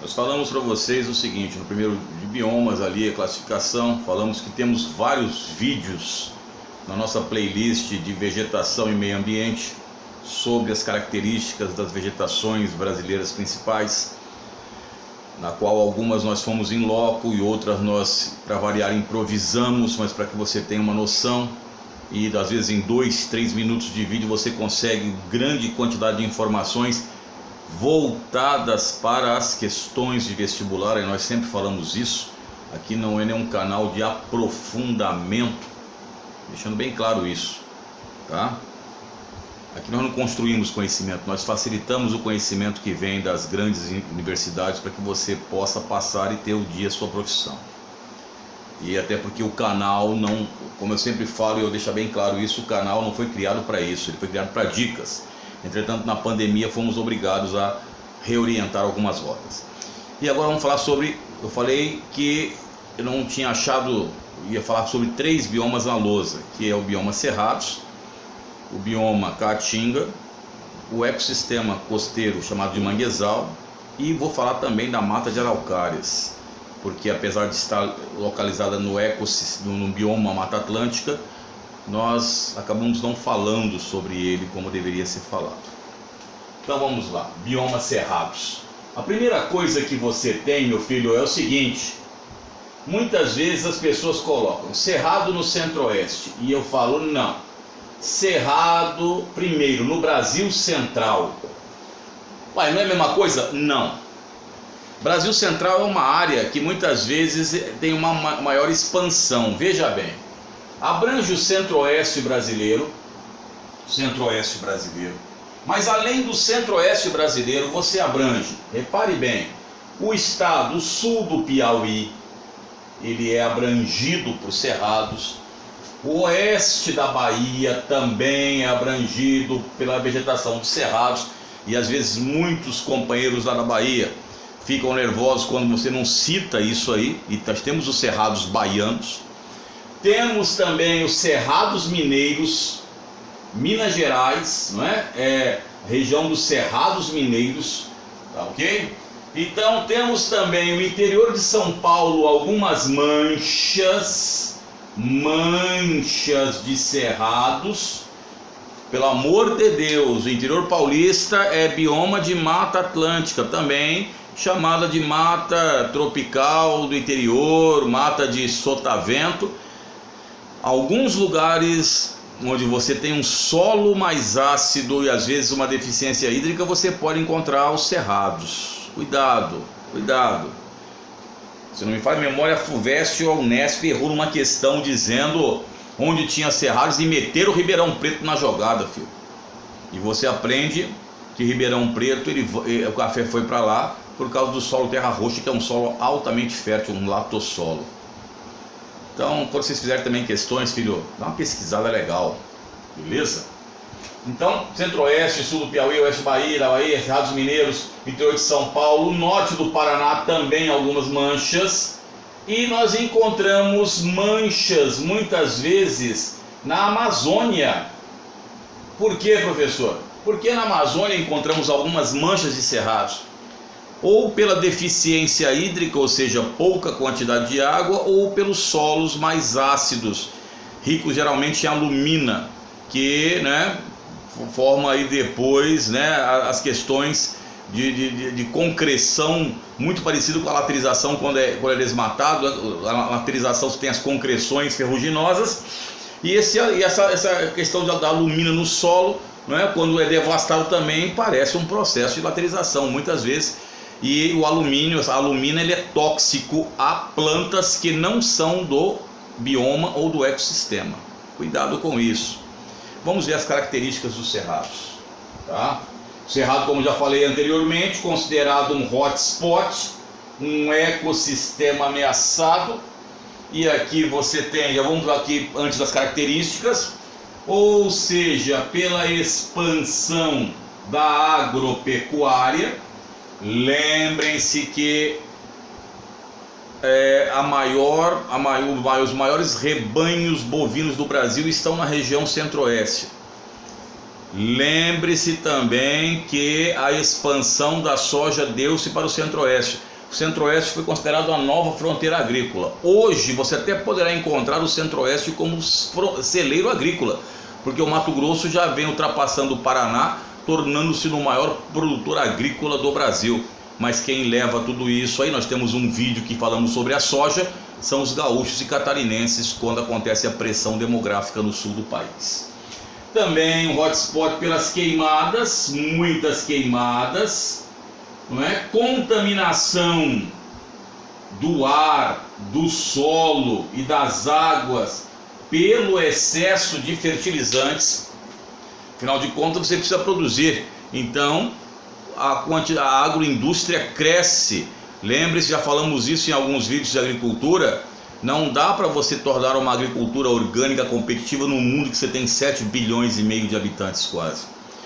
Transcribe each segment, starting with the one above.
Nós falamos para vocês o seguinte, no primeiro de biomas ali, a classificação, falamos que temos vários vídeos na nossa playlist de vegetação e meio ambiente sobre as características das vegetações brasileiras principais, na qual algumas nós fomos em loco e outras nós, para variar, improvisamos, mas para que você tenha uma noção, e às vezes em 2, 3 minutos de vídeo você consegue grande quantidade de informações voltadas para as questões de vestibular, e nós sempre falamos isso. Aqui não é nenhum canal de aprofundamento, deixando bem claro isso, tá? Aqui nós não construímos conhecimento, nós facilitamos o conhecimento que vem das grandes universidades para que você possa passar e ter o dia a sua profissão. E até porque o canal não, como eu sempre falo e eu deixo bem claro isso, o canal não foi criado para isso, ele foi criado para dicas. Entretanto, na pandemia fomos obrigados a reorientar algumas rotas. E agora vamos falar sobre, eu falei que eu não tinha achado, ia falar sobre 3 biomas na lousa, que é o bioma Cerrados, o bioma Caatinga, o ecossistema costeiro chamado de Manguezal, e vou falar também da mata de araucárias, porque apesar de estar localizada no bioma Mata Atlântica, nós acabamos não falando sobre ele como deveria ser falado. Então vamos lá, bioma Cerrados. A primeira coisa que você tem, meu filho, é o seguinte: muitas vezes as pessoas colocam Cerrado no Centro-Oeste, e eu falo não, Cerrado primeiro no Brasil Central. Uai, não é a mesma coisa? Não. Brasil Central é uma área que muitas vezes tem uma maior expansão. Veja bem, abrange o Centro-Oeste brasileiro, mas além do Centro-Oeste brasileiro, você abrange, repare bem, o estado, o sul do Piauí, ele é abrangido por Cerrados. O oeste da Bahia também é abrangido pela vegetação de Cerrados, e às vezes muitos companheiros lá da Bahia ficam nervosos quando você não cita isso aí, e nós temos os Cerrados baianos. Temos também os Cerrados mineiros, Minas Gerais, não é? Região dos Cerrados mineiros, tá ok? Então temos também o interior de São Paulo, algumas manchas de cerrados. Pelo amor de Deus, o interior paulista é bioma de Mata Atlântica, também chamada de mata tropical do interior, mata de sotavento. Alguns lugares onde você tem um solo mais ácido e às vezes uma deficiência hídrica, você pode encontrar os cerrados. Cuidado, cuidado. Se não me falha a memória, a FUVEST ou a Unesp errou numa questão dizendo onde tinha cerrados e meteram o Ribeirão Preto na jogada, filho. E você aprende que Ribeirão Preto, o café foi para lá por causa do solo terra roxa, que é um solo altamente fértil, um latossolo. Então, quando vocês fizerem também questões, filho, dá uma pesquisada legal, beleza? Então, Centro-Oeste, Sul do Piauí, Oeste Bahia, da Bahia, Cerrados Mineiros, interior de São Paulo, Norte do Paraná também algumas manchas. E nós encontramos manchas muitas vezes na Amazônia. Por quê, professor? Porque na Amazônia encontramos algumas manchas de cerrados, ou pela deficiência hídrica, ou seja, pouca quantidade de água, ou pelos solos mais ácidos, ricos geralmente em alumina, que, né, forma aí depois, né, as questões de concreção, muito parecido com a laterização quando é desmatado. A laterização tem as concreções ferruginosas, e essa questão da alumina no solo, né, quando é devastado também parece um processo de laterização muitas vezes. E o alumínio, a alumina, ele é tóxico a plantas que não são do bioma ou do ecossistema. Cuidado com isso. Vamos ver as características dos cerrados, tá? O cerrado, como já falei anteriormente, considerado um hotspot, um ecossistema ameaçado. E aqui você tem, já vamos aqui antes das características, ou seja, pela expansão da agropecuária. Lembrem-se que os maiores rebanhos bovinos do Brasil estão na região Centro-Oeste. Lembre-se também que a expansão da soja deu-se para o Centro-Oeste. o Centro-Oeste foi considerado a nova fronteira agrícola. Hoje você até poderá encontrar o Centro-Oeste como celeiro agrícola, porque o Mato Grosso já vem ultrapassando o Paraná, tornando-se no maior produtor agrícola do Brasil. Mas quem leva tudo isso aí, nós temos um vídeo que falamos sobre a soja, são os gaúchos e catarinenses, quando acontece a pressão demográfica no sul do país. Também um hotspot pelas queimadas, muitas queimadas, não é? Contaminação do ar, do solo e das águas pelo excesso de fertilizantes. Afinal de contas, você precisa produzir. Então, a agroindústria cresce. Lembre-se, já falamos isso em alguns vídeos de agricultura. Não dá para você tornar uma agricultura orgânica competitiva num mundo que você tem 7 bilhões e meio de habitantes quase.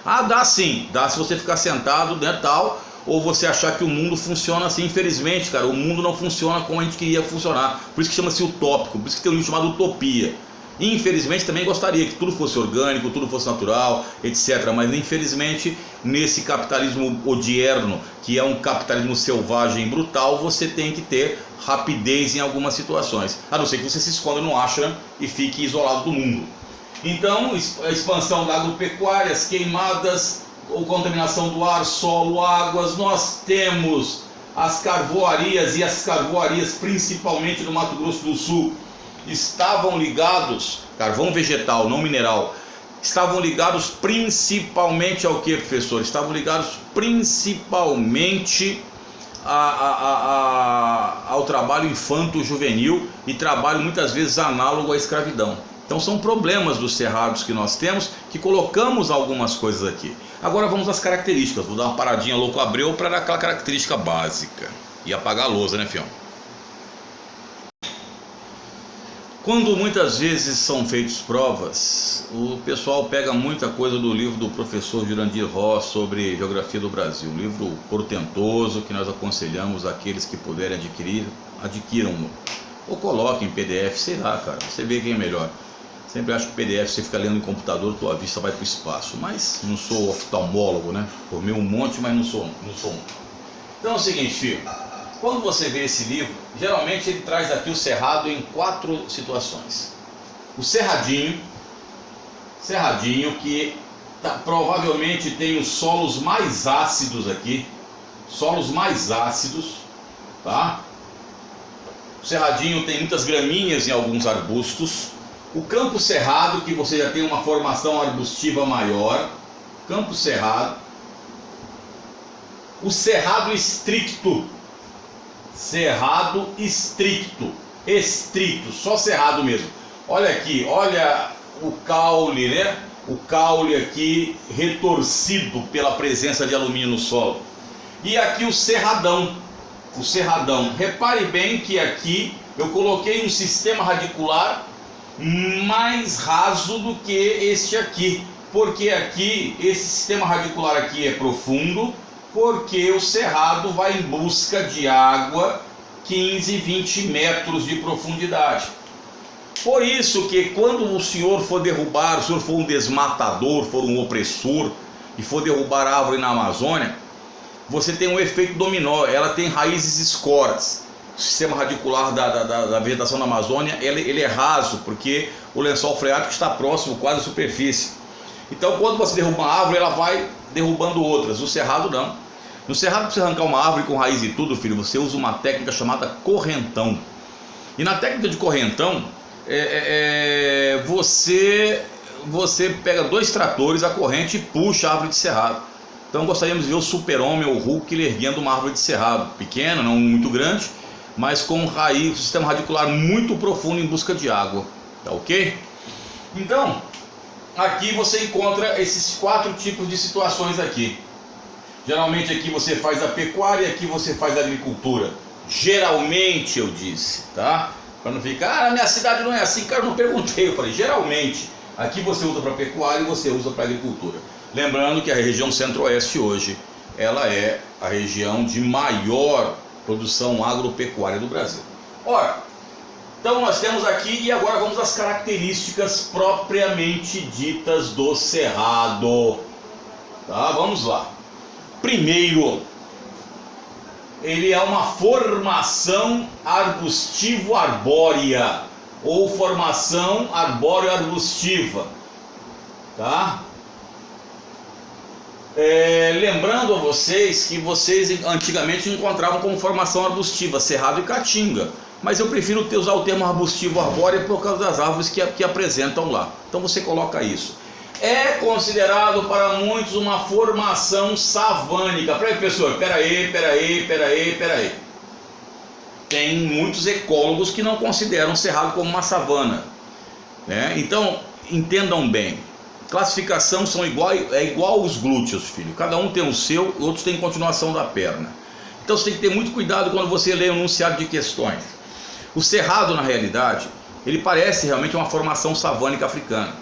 Ah, dá sim, dá se você ficar sentado, né, tal, ou você achar que o mundo funciona assim. Infelizmente, cara, o mundo não funciona como a gente queria funcionar. Por isso que chama-se utópico, por isso que tem um livro chamado Utopia. Infelizmente também gostaria que tudo fosse orgânico, tudo fosse natural, etc. Mas infelizmente nesse capitalismo odierno, que é um capitalismo selvagem e brutal, você tem que ter rapidez em algumas situações. A não ser que você se esconda no ashram e fique isolado do mundo. Então, a expansão da agropecuária, as queimadas, a contaminação do ar, solo, águas, nós temos as carvoarias, e as carvoarias principalmente no Mato Grosso do Sul, estavam ligados, carvão vegetal, não mineral, estavam ligados principalmente ao que, professor? Estavam ligados principalmente ao trabalho infanto-juvenil e trabalho muitas vezes análogo à escravidão. Então são problemas dos cerrados que nós temos, que colocamos algumas coisas aqui. Agora vamos às características. Vou dar uma paradinha louco Abreu para aquela característica básica e apagar a lousa, né, fião? Quando muitas vezes são feitas provas, o pessoal pega muita coisa do livro do professor Jurandir Ross sobre Geografia do Brasil, um livro portentoso que nós aconselhamos aqueles que puderem adquirir, adquiram-no, ou coloquem em PDF, sei lá, cara, você vê quem é melhor. Sempre acho que PDF você fica lendo em computador, tua vista vai para o espaço, mas não sou oftalmólogo, né? Formei um monte, mas não sou um. Então é o seguinte, filho. Quando você vê esse livro, geralmente ele traz aqui o cerrado em 4 situações. O cerradinho que provavelmente tem os solos mais ácidos aqui, tá? O cerradinho tem muitas gramíneas em alguns arbustos. O campo cerrado, que você já tem uma formação arbustiva maior, campo cerrado. O cerrado estricto, estrito, só cerrado mesmo. Olha aqui, olha o caule, né? O caule aqui retorcido pela presença de alumínio no solo. E aqui o cerradão. Repare bem que aqui eu coloquei um sistema radicular mais raso do que este aqui, porque aqui esse sistema radicular aqui é profundo, porque o cerrado vai em busca de água 15, 20 metros de profundidade. Por isso que quando o senhor for derrubar, o senhor for um desmatador, for um opressor e for derrubar árvore na Amazônia, você tem um efeito dominó, ela tem raízes escoras. O sistema radicular da vegetação da Amazônia, ele é raso, porque o lençol freático está próximo, quase à superfície. Então quando você derruba uma árvore, ela vai derrubando outras. O cerrado não. No cerrado, para você arrancar uma árvore com raiz e tudo, filho, você usa uma técnica chamada correntão. E na técnica de correntão, você pega 2 tratores, a corrente e puxa a árvore de cerrado. Então gostaríamos de ver o super-homem ou o Hulk erguendo uma árvore de cerrado, pequena, não muito grande, mas com raiz, sistema radicular muito profundo em busca de água, tá ok? Então, aqui você encontra esses 4 tipos de situações aqui. Geralmente aqui você faz a pecuária, aqui você faz a agricultura. Geralmente eu disse, tá? Para não ficar, a minha cidade não é assim, cara, eu não perguntei, eu falei, geralmente, aqui você usa para pecuária e você usa para agricultura. Lembrando que a região centro-oeste hoje, ela é a região de maior produção agropecuária do Brasil. Ora, então nós temos aqui, e agora vamos às características propriamente ditas do cerrado. Tá, vamos lá. Primeiro, ele é uma formação arbustivo-arbórea, ou formação arbóreo-arbustiva, tá? Lembrando a vocês que vocês antigamente encontravam como formação arbustiva cerrado e caatinga, mas eu prefiro usar o termo arbustivo-arbórea por causa das árvores que apresentam lá. Então você coloca isso. É considerado para muitos uma formação savânica. Professor, peraí. Tem muitos ecólogos que não consideram o cerrado como uma savana, né? Então, entendam bem. Classificação é igual aos glúteos, filho. Cada um tem o seu, outros têm continuação da perna. Então você tem que ter muito cuidado quando você lê o enunciado de questões. O cerrado, na realidade, ele parece realmente uma formação savânica africana.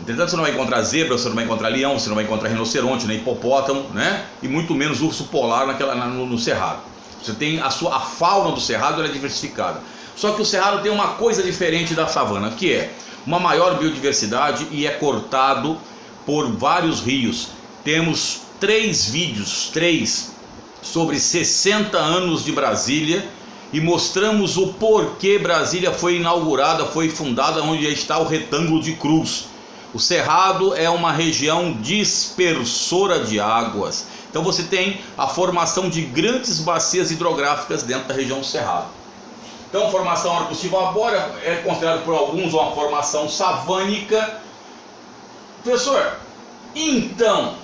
Entretanto, você não vai encontrar zebra, você não vai encontrar leão, você não vai encontrar rinoceronte, nem hipopótamo, né? E muito menos urso polar no cerrado. Você tem a fauna do cerrado, ela é diversificada. Só que o cerrado tem uma coisa diferente da savana, que é uma maior biodiversidade e é cortado por vários rios. Temos 3 vídeos, sobre 60 anos de Brasília, e mostramos o porquê Brasília foi inaugurada, foi fundada onde está o retângulo de cruz. O cerrado é uma região dispersora de águas. Então você tem a formação de grandes bacias hidrográficas dentro da região do cerrado. Então, formação arbustiva-arbórea é considerada por alguns uma formação savânica. Professor, então,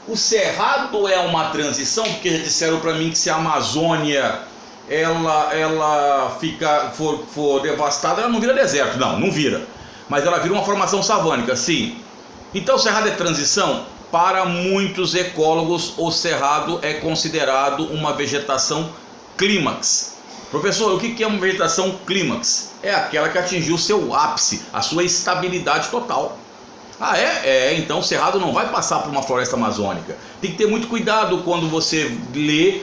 o cerrado é uma transição? Porque já disseram para mim que se a Amazônia for devastada, ela não vira deserto. Não vira. Mas ela vira uma formação savânica, sim. Então, o cerrado é transição? Para muitos ecólogos, o cerrado é considerado uma vegetação clímax. Professor, o que é uma vegetação clímax? É aquela que atingiu o seu ápice, a sua estabilidade total. Então o cerrado não vai passar por uma floresta amazônica. Tem que ter muito cuidado quando você lê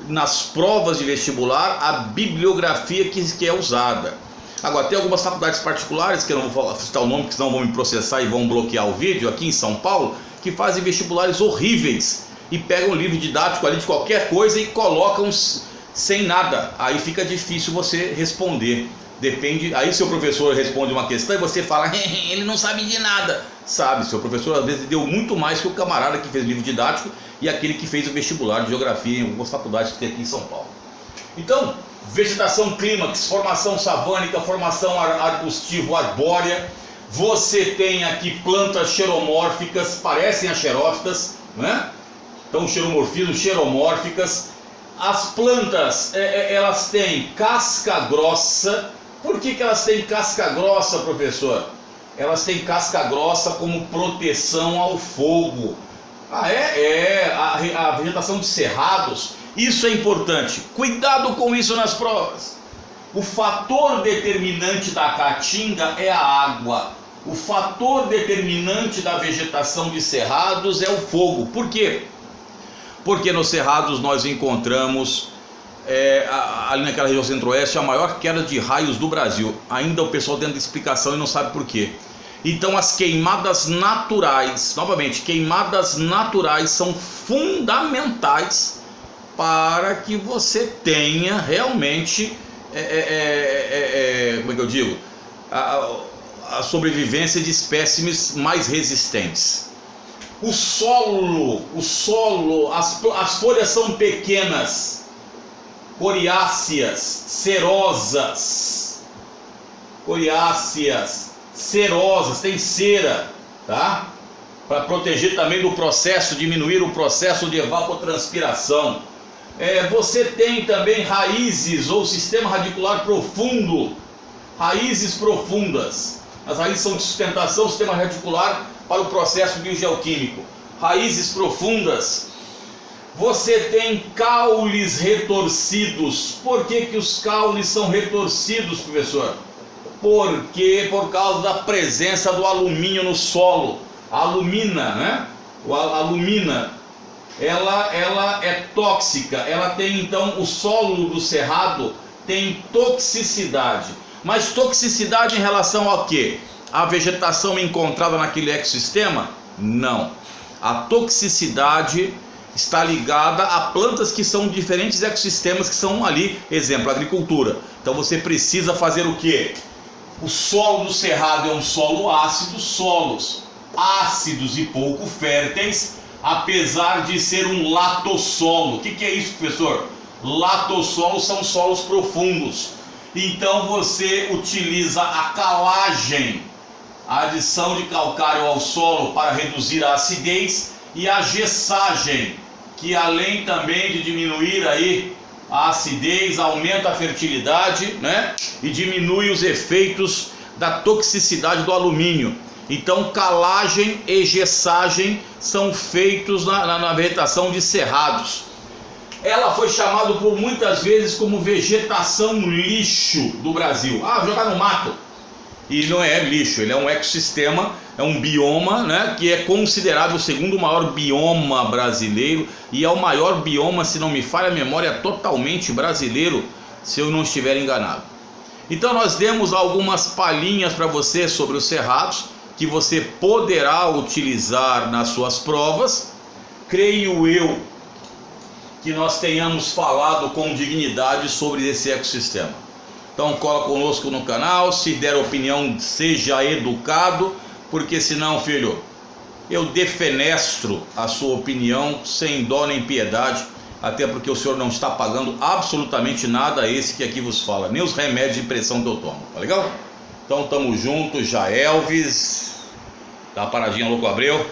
nas provas de vestibular a bibliografia que é usada. Agora, tem algumas faculdades particulares, que eu não vou citar o nome, porque senão vão me processar e vão bloquear o vídeo, aqui em São Paulo, que fazem vestibulares horríveis e pegam um livro didático ali de qualquer coisa e colocam sem nada. Aí fica difícil você responder. Depende, aí seu professor responde uma questão e você fala, ele não sabe de nada. Sabe, seu professor às vezes deu muito mais que o camarada que fez livro didático e aquele que fez o vestibular de geografia em algumas faculdades que tem aqui em São Paulo. Então, vegetação clímax, formação savânica, formação arbustivo-arbórea. Você tem aqui plantas xeromórficas, parecem as xerófitas, né? Então, xeromorfismo, xeromórficas. As plantas, elas têm casca grossa. Por que elas têm casca grossa, professor? Elas têm casca grossa como proteção ao fogo. A vegetação de cerrados, isso é importante. Cuidado com isso nas provas. O fator determinante da caatinga é a água. O fator determinante da vegetação de cerrados é o fogo. Por quê? Porque nos cerrados nós encontramos, ali naquela região centro-oeste, a maior queda de raios do Brasil. Ainda o pessoal tenta explicação e não sabe por quê. Então as queimadas naturais, novamente, queimadas naturais são fundamentais para que você tenha realmente, como é que eu digo, a sobrevivência de espécimes mais resistentes. O solo, as folhas são pequenas, coriáceas, cerosas, tem cera, tá? Para proteger também do processo, diminuir o processo de evapotranspiração. Você tem também raízes ou sistema radicular profundo, raízes profundas. As raízes são de sustentação, sistema radicular para o processo biogeoquímico. Raízes profundas. Você tem caules retorcidos. Por que os caules são retorcidos, professor? Porque por causa da presença do alumínio no solo. A alumina, né? A alumina, ela é tóxica. Ela tem, então, o solo do cerrado tem toxicidade. Mas toxicidade em relação ao quê? A vegetação encontrada naquele ecossistema? Não. A toxicidade está ligada a plantas que são diferentes ecossistemas que são ali, exemplo, agricultura. Então você precisa fazer o quê? O solo do cerrado é um solo ácido, solos ácidos e pouco férteis, apesar de ser um latossolo. O que é isso, professor? Latossolos são solos profundos. Então você utiliza a calagem, a adição de calcário ao solo para reduzir a acidez, e a gessagem, que além também de diminuir aí a acidez, aumenta a fertilidade, né? E diminui os efeitos da toxicidade do alumínio. Então calagem e gessagem são feitos na vegetação de cerrados. Ela foi chamada por muitas vezes como vegetação lixo do Brasil. Jogar no mato. E não é lixo, ele é um ecossistema, é um bioma, né, que é considerado o segundo maior bioma brasileiro, e é o maior bioma, se não me falha a memória, totalmente brasileiro, se eu não estiver enganado. Então nós demos algumas palhinhas para você sobre os cerrados, que você poderá utilizar nas suas provas. Creio eu que nós tenhamos falado com dignidade sobre esse ecossistema. Então cola conosco no canal, se der opinião, seja educado, porque senão, filho, eu defenestro a sua opinião sem dó nem piedade, até porque o senhor não está pagando absolutamente nada a esse que aqui vos fala, nem os remédios de pressão que eu tomo, tá legal? Então tamo junto, já Elvis, tá paradinha, Louco Abreu.